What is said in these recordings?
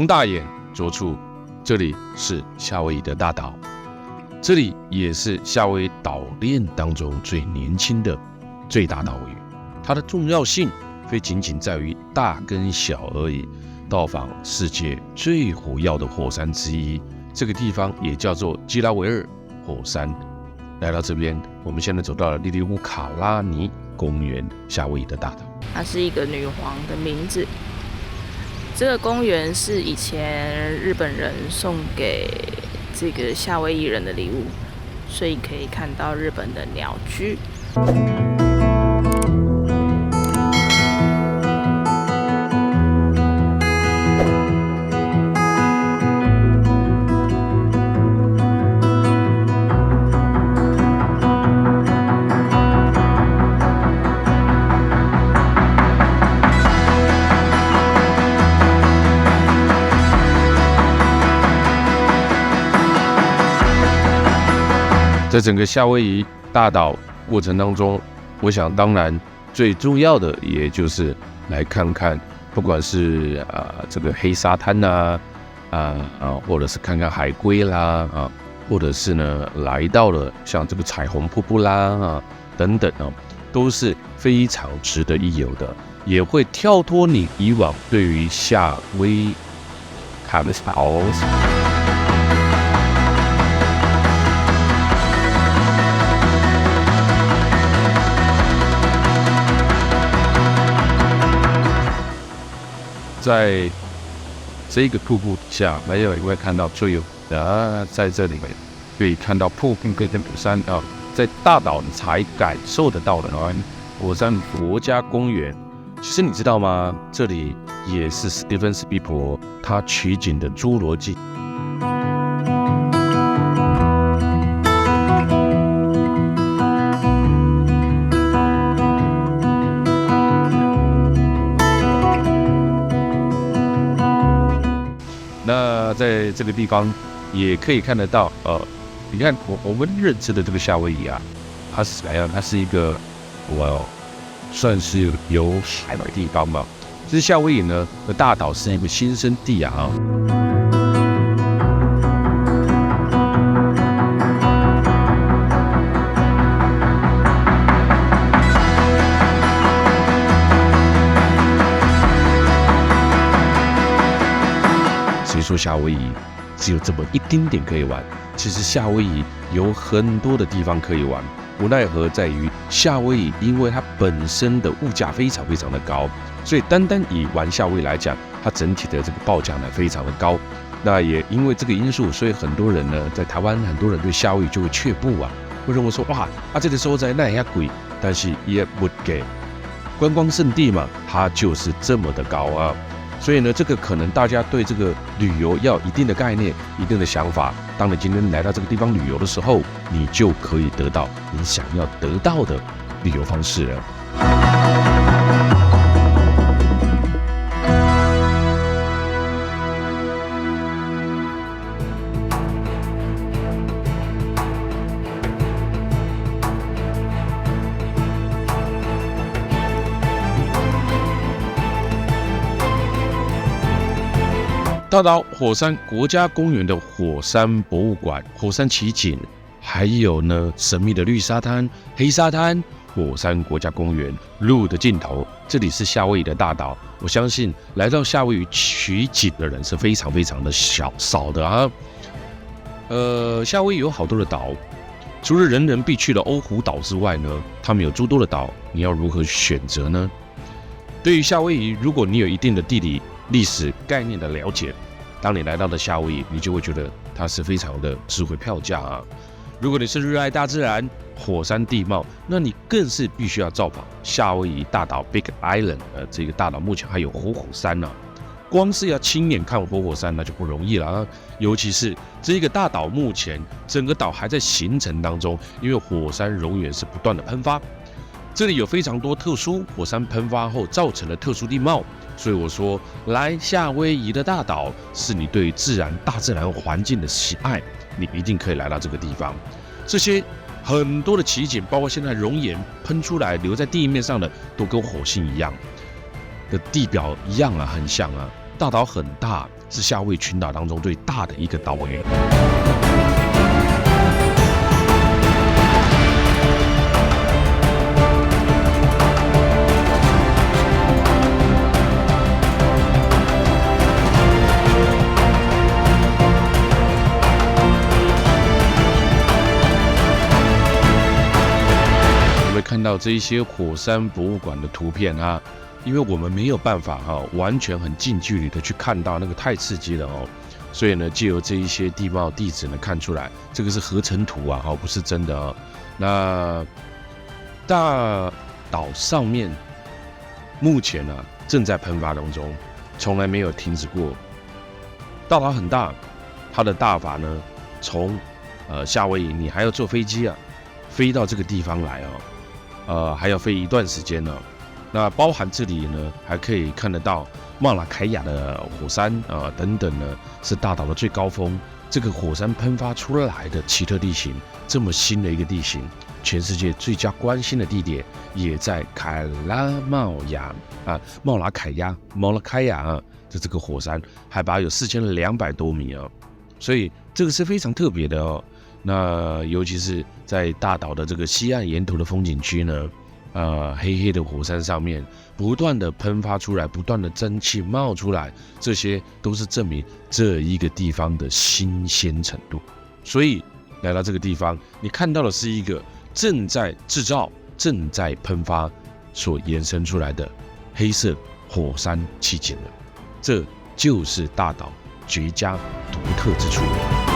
大眼着处，这里是夏威夷的大岛，这里也是夏威夷岛链当中最年轻的最大岛屿。它的重要性非仅仅在于大跟小而已。到访世界最火药的火山之一，这个地方也叫做基拉维尔火山。来到这边，我们现在走到了利利乌卡拉尼公园，夏威夷的大岛。它是一个女皇的名字。这个公园是以前日本人送给这个夏威夷人的礼物，所以可以看到日本的鸟居。在整个夏威夷大岛过程当中，我想当然最重要的也就是来看看，不管是这个黑沙滩呐，或者是看看海龟啦，或者是呢来到了像这个彩虹瀑布啦等等都是非常值得一游的，也会跳脱你以往对于夏威夷看法。在这个瀑布底下，没有人会看到最有在这里面可以看到瀑布跟火山在大岛你才感受得到的火山国家公园。其实你知道吗？这里也是史蒂芬史匹柏他取景的侏罗纪。那在这个地方也可以看得到，你看我们认知的这个夏威夷它是怎么样？它是一个算是有海的地方嘛。其实夏威夷呢的大岛是一个新生地谁说夏威夷只有这么一丁点可以玩？其实夏威夷有很多的地方可以玩，无奈何在于夏威夷因为它本身的物价非常非常的高，所以单单以玩夏威夷来讲，它整体的这个报价呢非常的高。那也因为这个因素，所以很多人呢在台湾，很多人对夏威夷就会却步会认为说哇这个时候在那也贵，但是也不给观光胜地嘛，它就是这么的高所以呢，这个可能大家对这个旅游要有一定的概念、一定的想法。当你今天来到这个地方旅游的时候，你就可以得到你想要得到的旅游方式了。大岛火山国家公园的火山博物馆、火山奇景，还有呢神秘的绿沙滩、黑沙滩、火山国家公园、路的尽头，这里是夏威夷的大岛。我相信来到夏威夷取景的人是非常非常的少的夏威夷有好多的岛，除了人人必去的欧胡岛之外呢，他们有诸多的岛，你要如何选择呢？对于夏威夷，如果你有一定的地理历史概念的了解，当你来到了夏威夷，你就会觉得它是非常的值回票价如果你是热爱大自然、火山地貌，那你更是必须要造访夏威夷大岛 Big Island 这个大岛目前还有活火山光是要亲眼看活火山那就不容易了尤其是这个大岛目前整个岛还在形成当中，因为火山熔岩是不断的喷发，这里有非常多特殊火山喷发后造成的特殊地貌。所以我说，来夏威夷的大岛是你对大自然环境的喜爱，你一定可以来到这个地方。这些很多的奇景，包括现在熔岩喷出来留在地面上的，都跟火星一样的地表一样很像大岛很大，是夏威夷群岛当中最大的一个岛屿。看到这一些火山博物馆的图片啊，因为我们没有办法完全很近距离的去看到，那个太刺激了哦。所以呢，借由这一些地貌地址呢看出来，这个是合成图啊，不是真的哦。那大岛上面目前呢正在喷发当中，从来没有停止过。大岛很大，它的大法呢，从夏威夷你还要坐飞机啊，飞到这个地方来哦。还要飞一段时间呢。那包含这里呢，还可以看得到茂拉凯亚的火山等等呢，是大岛的最高峰。这个火山喷发出来的奇特地形，这么新的一个地形，全世界最佳关心的地点也在凯拉茂拉凯亚的这个火山，海拔有4200多米啊，所以这个是非常特别的哦。那尤其是在大岛的这个西岸沿途的风景区呢，黑黑的火山上面不断的喷发出来，不断的蒸汽冒出来，这些都是证明这一个地方的新鲜程度。所以来到这个地方，你看到的是一个正在制造、正在喷发所延伸出来的黑色火山奇景了。这就是大岛绝佳独特之处了。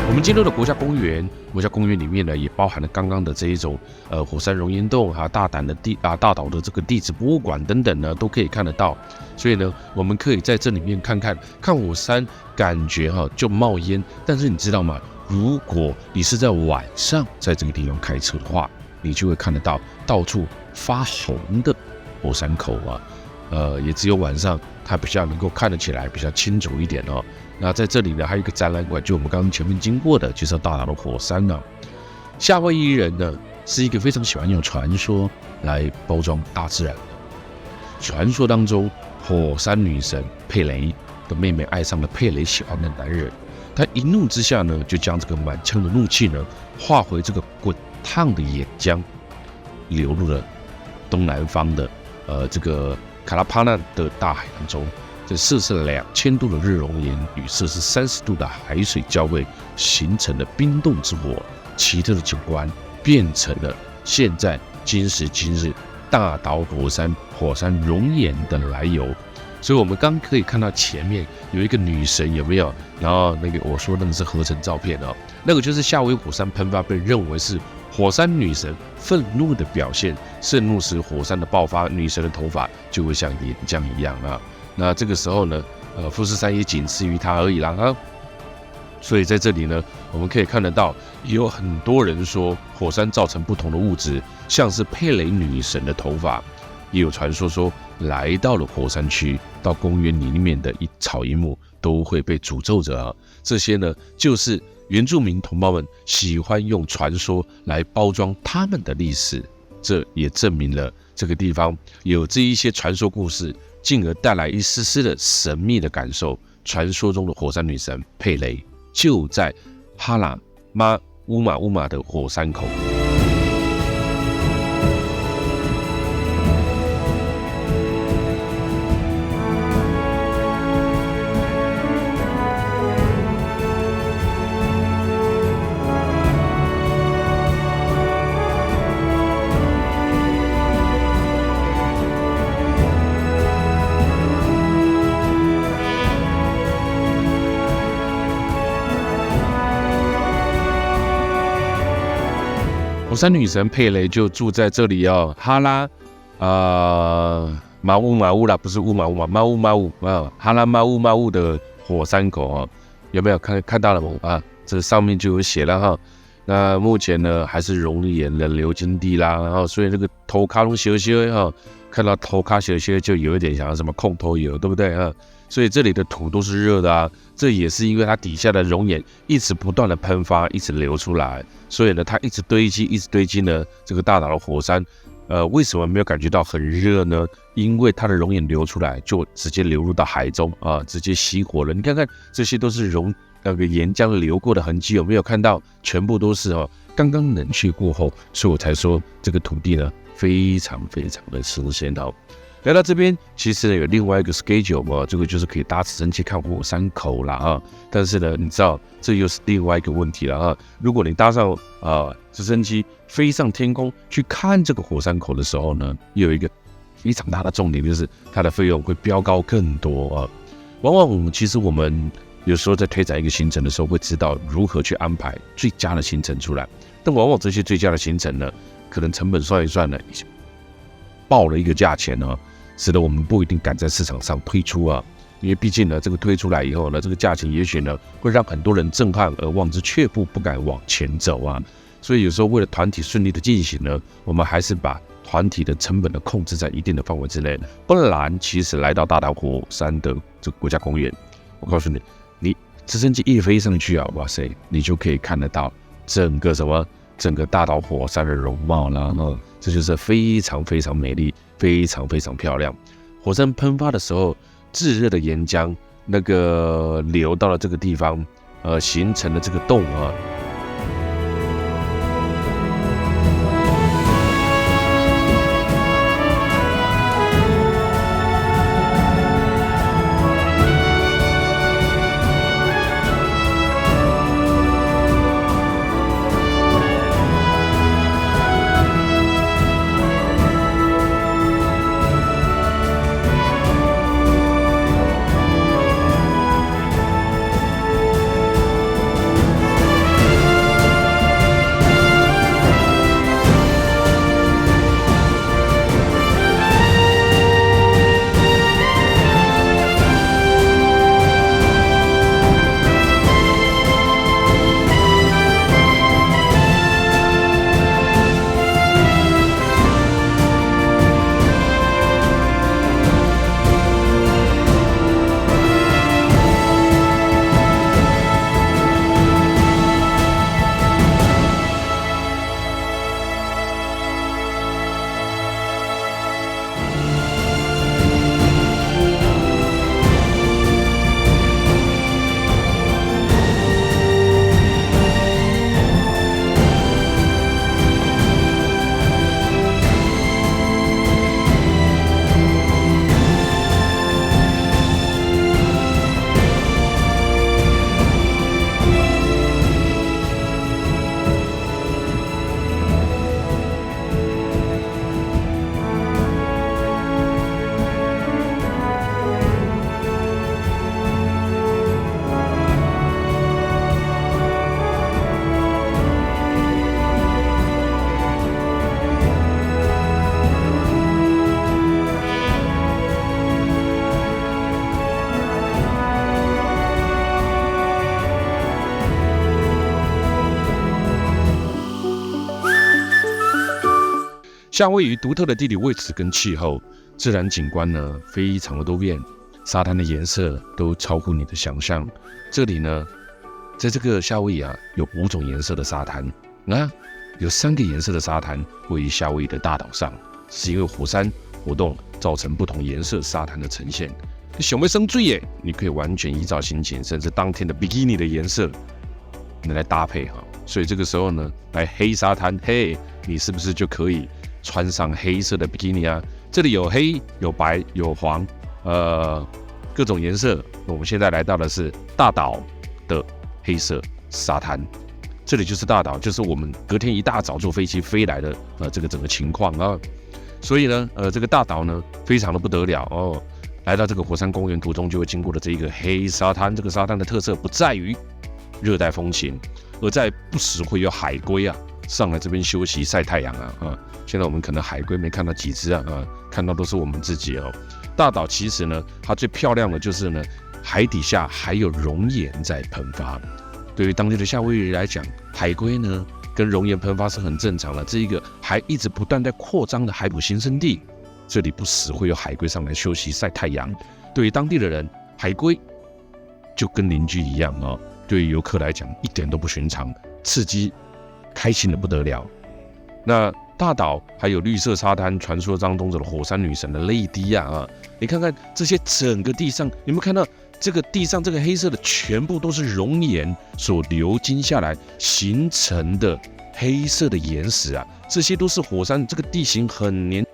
我们进入了国家公园，国家公园里面呢，也包含了刚刚的这一种火山熔岩洞大岛的这个地质博物馆等等呢，都可以看得到。所以呢，我们可以在这里面看火山，感觉就冒烟。但是你知道吗？如果你是在晚上在这个地方开车的话，你就会看得到到处发红的火山口啊。也只有晚上它比较能够看得起来比较清楚一点哦。那在这里呢，还有一个展览馆，就我们刚刚前面经过的，就是大岛的火山呢。夏威夷人呢是一个非常喜欢用传说来包装大自然的。传说当中，火山女神佩雷的妹妹爱上了佩雷喜欢的男人，她一怒之下呢，就将这个满腔的怒气呢化回这个滚烫的岩浆，流入了东南方的这个卡拉帕纳的大海当中。这摄氏2000度的热熔岩与摄氏30度的海水交汇，形成了冰冻之火，奇特的景观变成了现在今时今日大岛火山熔岩的来由。所以我们刚可以看到前面有一个女神，有没有？然后那个我说那个是合成照片哦，那个就是夏威夷火山喷发被认为是火山女神愤怒的表现。盛怒时火山的爆发，女神的头发就会像岩浆一样啊。那这个时候呢，富士山也仅次于它而已啦啊。所以在这里呢，我们可以看得到，也有很多人说火山造成不同的物质，像是佩雷女神的头发，也有传说说来到了火山区，到公园里面的一草一木都会被诅咒着啊。这些呢，就是原住民同胞们喜欢用传说来包装他们的历史，这也证明了这个地方有这一些传说故事，进而带来一丝丝的神秘的感受。传说中的火山女神佩雷就在哈拉马乌马的火山口。火山女神佩雷就住在这里哦，哈拉马乌啦，不是乌马哈拉马乌的火山口哦，有没有看到了吗？这上面就有写了哈。那目前呢还是熔岩的流经地啦，所以这个头卡拢烧烧哈，看到头卡烧烧就有一点想要什么控头油，对不对啊？所以这里的土都是热的啊，这也是因为它底下的熔岩一直不断的喷发，一直流出来，所以呢它一直堆积呢，这个大岛的火山，为什么没有感觉到很热呢？因为它的熔岩流出来就直接流入到海中啊，直接熄火了。你看看这些都是那个岩浆流过的痕迹，有没有看到？全部都是刚刚冷却过后，所以我才说这个土地呢非常非常的新鲜哦。来到这边，其实呢有另外一个 schedule 这个就是可以搭直升机看火山口啦啊。但是呢，你知道这又是另外一个问题了啊。如果你搭上直升机飞上天空去看这个火山口的时候呢，又有一个非常大的重点，就是它的费用会飙高更多啊。往往其实我们有时候在推展一个行程的时候，会知道如何去安排最佳的行程出来，但往往这些最佳的行程呢，可能成本算一算呢，已经爆了一个价钱呢，使得我们不一定敢在市场上推出啊。因为毕竟呢，这个推出来以后呢，这个价钱也许呢会让很多人震撼而望之却步，不敢往前走啊。所以有时候为了团体顺利的进行呢，我们还是把团体的成本的控制在一定的范围之内，不然其实来到大岛火山的这个国家公园，我告诉你，你直升机一飞上去啊，哇塞，你就可以看得到整个大岛火山的容貌啦，这就是非常非常美丽，非常非常漂亮。火山喷发的时候，炙热的岩浆那个流到了这个地方，形成了这个洞啊。夏威夷独特的地理位置跟气候，自然景观呢非常的多变，沙滩的颜色都超乎你的想象。这里呢，在这个夏威夷啊，有5种颜色的沙滩，有3个颜色的沙滩位于夏威夷的大岛上，是因为火山活动造成不同颜色沙滩的呈现。想要生水耶，你可以完全依照心情，甚至当天的比基尼的颜色，来搭配哈。所以这个时候呢，来黑沙滩，嘿，你是不是就可以穿上黑色的比基尼啊？这里有黑、有白、有黄，各种颜色。我们现在来到的是大岛的黑色沙滩，这里就是大岛，就是我们隔天一大早坐飞机飞来的这个整个情况啊。所以呢，这个大岛呢非常的不得了哦。来到这个火山公园途中，就会经过的这一个黑沙滩。这个沙滩的特色不在于热带风情，而在不时会有海龟啊上来这边休息晒太阳啊。现在我们可能海龟没看到几只啊，看到都是我们自己哦。大岛其实呢，它最漂亮的就是呢，海底下还有熔岩在喷发。对于当地的夏威夷来讲，海龟呢跟熔岩喷发是很正常的。这一个还一直不断在扩张的海捕新生地，这里不时会有海龟上来休息晒太阳。对于当地的人，海龟就跟邻居一样哦，对于游客来讲一点都不寻常，刺激，开心的不得了。那大岛还有绿色沙滩，传说当中的火山女神的泪滴啊，你看看这些整个地上，有没有看到这个地上这个黑色的全部都是熔岩所流经下来形成的黑色的岩石啊，这些都是火山，这个地形很黏。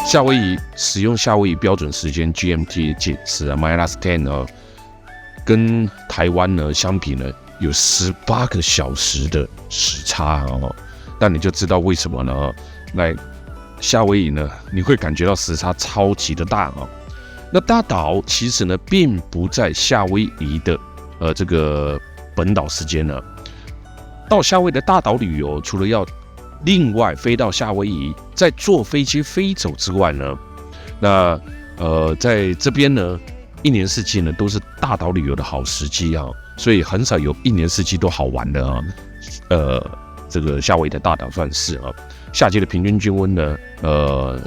夏威夷使用夏威夷标准时间 GMT 计时-10呢，跟台湾呢相比呢，有18个小时的时差哦。但你就知道为什么呢？来夏威夷呢，你会感觉到时差超级的大哦。那大岛其实呢，并不在夏威夷的这个本岛时间呢。到夏威夷的大岛旅游，除了要另外飞到夏威夷，再坐飞机飞走之外呢，那在这边呢，一年四季呢都是大岛旅游的好时机啊，所以很少有一年四季都好玩的啊。这个夏威夷的大岛算是啊，夏季的平均均温呢，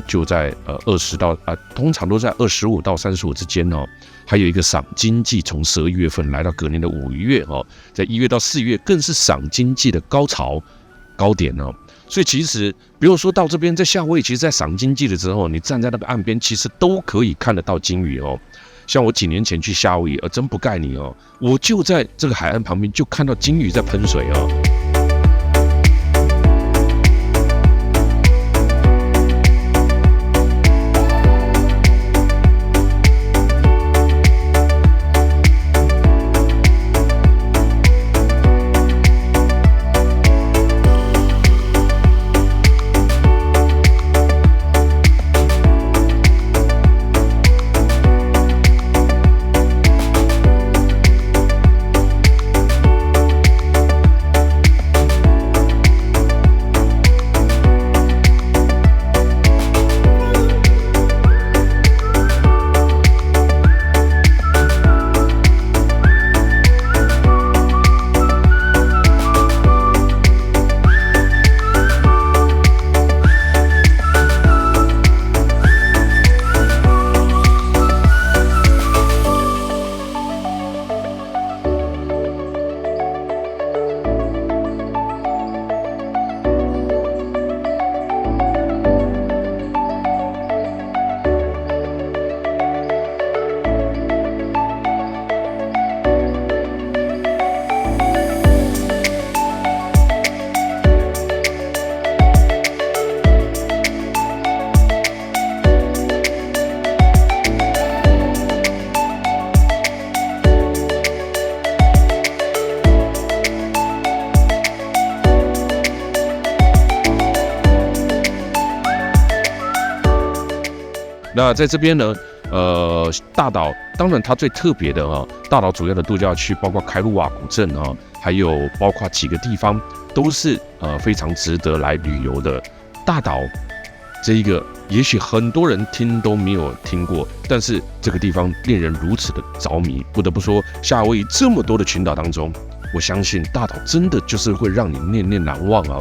就在20到通常都在25到35之间哦。还有一个赏金季，从12月份来到隔年的5月哦，在1月到4月更是赏金季的高潮高点哦。所以其实不用说到这边，在夏威夷，其实在赏金季的时候，你站在那个岸边，其实都可以看得到鲸鱼哦。像我几年前去夏威夷，真不盖你哦，我就在这个海岸旁边就看到鲸鱼在喷水哦。那在这边呢，大岛当然它最特别的啊，大岛主要的度假区包括凯鲁瓦古镇啊，还有包括几个地方都是非常值得来旅游的。大岛这一个，也许很多人听都没有听过，但是这个地方令人如此的着迷。不得不说，夏威夷这么多的群岛当中，我相信大岛真的就是会让你念念难忘啊。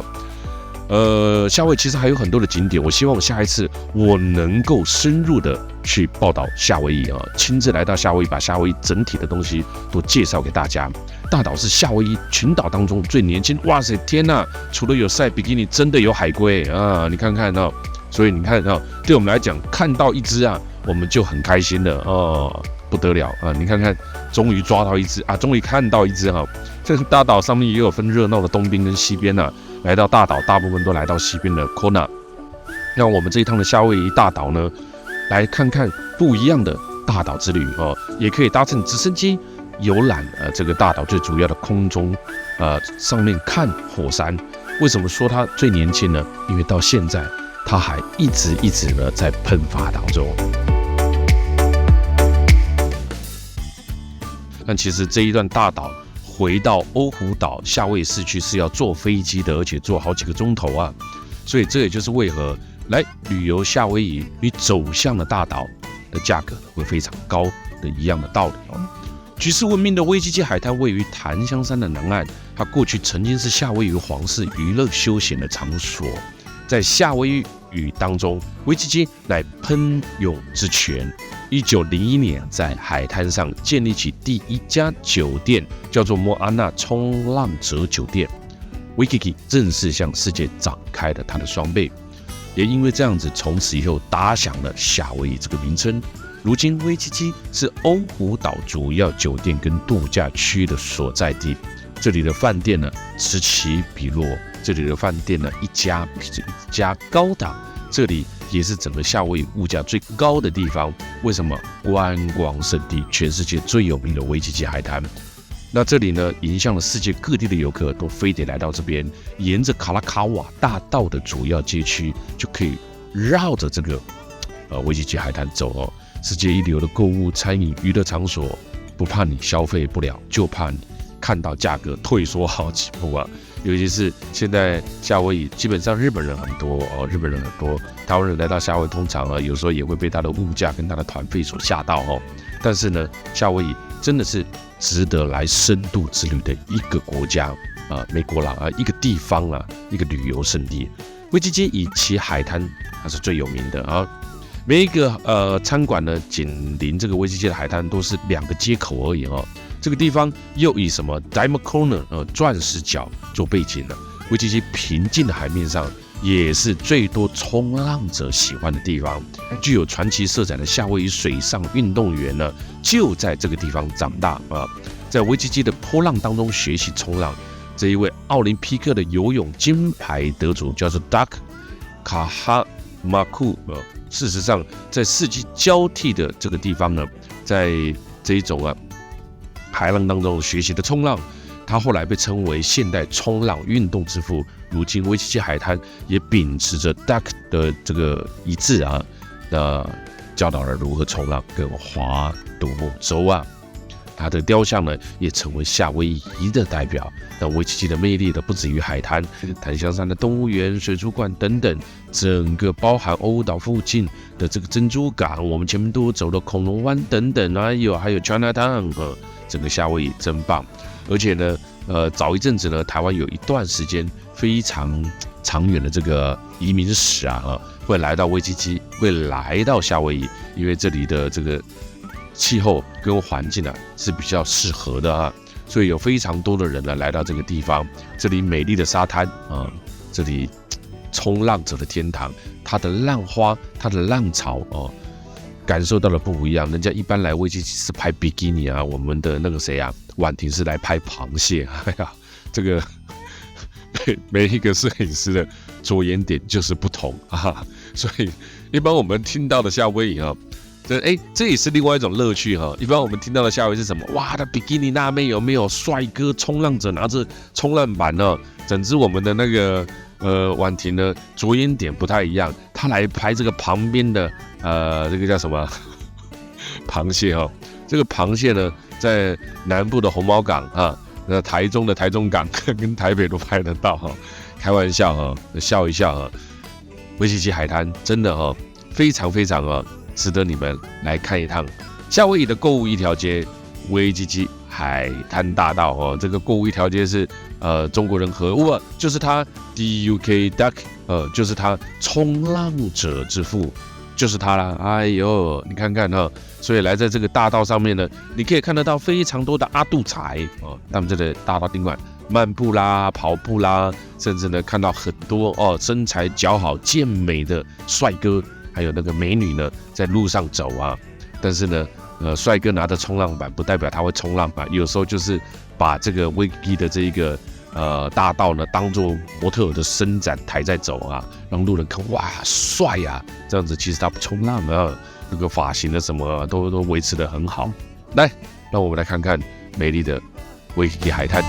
夏威夷其实还有很多的景点，我希望下一次我能够深入的去报道夏威夷啊，亲自来到夏威夷，把夏威夷整体的东西都介绍给大家。大岛是夏威夷群岛当中最年轻，哇塞，天哪！除了有晒比基尼，真的有海龟啊！你看看啊，所以你看啊，对我们来讲，看到一只啊，我们就很开心了哦，不得了啊！你看看，终于抓到一只啊，终于看到一只哈。这大岛上面也有分热闹的东边跟西边啊。来到大岛，大部分都来到西边的 Kona。那我们这一趟的夏威夷大岛呢，来看看不一样的大岛之旅哦，也可以搭乘直升机游览这个大岛最主要的空中上面看火山。为什么说它最年轻呢？因为到现在它还一直呢在喷发当中。但其实这一段大岛回到欧胡岛夏威夷市区是要坐飞机的，而且坐好几个钟头啊。所以这也就是为何来旅游夏威夷，你走向了大岛的价格会非常高的一样的道理哦。举世闻名的威基基海滩位于檀香山的南岸，它过去曾经是夏威夷皇室娱乐休闲的场所。在夏威夷语当中，威基基乃喷涌之泉。1901年，在海滩上建立起第一家酒店，叫做莫安娜冲浪者酒店。威基基正式向世界展开了它的双臂，也因为这样子，从此以后打响了夏威夷这个名称。如今，威基基是欧胡岛主要酒店跟度假区的所在地。这里的饭店呢此起彼落，这里的饭店呢一家比一家高档。这里也是整个夏威夷物价最高的地方。为什么？观光胜地，全世界最有名的威基基海滩。那这里呢，迎向了世界各地的游客都非得来到这边，沿着卡拉卡瓦大道的主要街区，就可以绕着这个威基基海滩走哦。世界一流的购物、餐饮、娱乐场所，不怕你消费不了，就怕你看到价格退缩好几步啊！尤其是现在夏威夷，基本上日本人很多哦，日本人很多，台湾人来到夏威夷，通常有时候也会被他的物价跟他的团费所吓到哦。但是呢，夏威夷真的是值得来深度之旅的一个国家美国啦一个地方一个旅游胜地。威基基以其海滩它是最有名的啊。每一个餐馆呢，紧邻这个威基基的海滩都是2个街口而已哦。这个地方又以什么 Diamond Corner 钻石角做背景呢？威基基平静的海面上，也是最多冲浪者喜欢的地方。具有传奇色彩的夏威夷水上运动员呢，就在这个地方长大啊。在威基基的波浪当中学习冲浪。这一位奥林匹克的游泳金牌得主叫做 Duck 卡哈马库事实上，在四季交替的这个地方呢，在这一种海浪当中学习的冲浪，他后来被称为现代冲浪运动之父。如今威基基海滩也秉持着 Duck 的这个遗志教导了如何冲浪跟划独木舟啊。他的雕像呢，也成为夏威夷的代表。那威基基的魅力呢，不止于海滩，檀香山的动物园、水族馆等等，整个包含欧胡岛附近的这个珍珠港，我们前面都走了恐龙湾等等还有 Chinatown 整个夏威夷真棒。而且呢，早一阵子呢，台湾有一段时间非常长远的这个移民史会来到威基基，会来到夏威夷，因为这里的这个气候跟环境是比较适合的所以有非常多的人呢来到这个地方。这里美丽的沙滩这里冲浪者的天堂，它的浪花，它的浪潮感受到了不一样。人家一般来威基基是拍比基尼我们的那个谁婉婷是来拍螃蟹。哎呀，这个每一个摄影师的着眼点就是不同所以一般我们听到的夏威夷这也是另外一种乐趣一般我们听到的夏威夷是什么？哇，他比基尼那边有没有帅哥冲浪者拿着冲浪板整支我们的那个婉婷呢着眼点不太一样，他来拍这个旁边的这个叫什么螃蟹这个螃蟹呢，在南部的红毛港那台中的台中港跟台北都拍得到开玩笑笑一笑威基基海滩真的非常非常值得你们来看一趟。夏威夷的购物一条街，威基基海滩大道这个购物一条街是中国人合物就是他 DUK Duck 就是他冲浪者之父，就是他啦。哎呦，你看看所以来在这个大道上面呢，你可以看得到非常多的阿杜仔他们这个大道宾馆漫步啦、跑步啦，甚至呢看到很多身材姣好健美的帅哥。还有那个美女呢，在路上走但是呢，帅哥拿着冲浪板，不代表他会冲浪板，有时候就是把这个威基基的这一个大道呢，当做模特儿的伸展台在走让路人看哇帅这样子其实他不冲浪那个发型的什么都维持得很好。来，让我们来看看美丽的威基基海滩。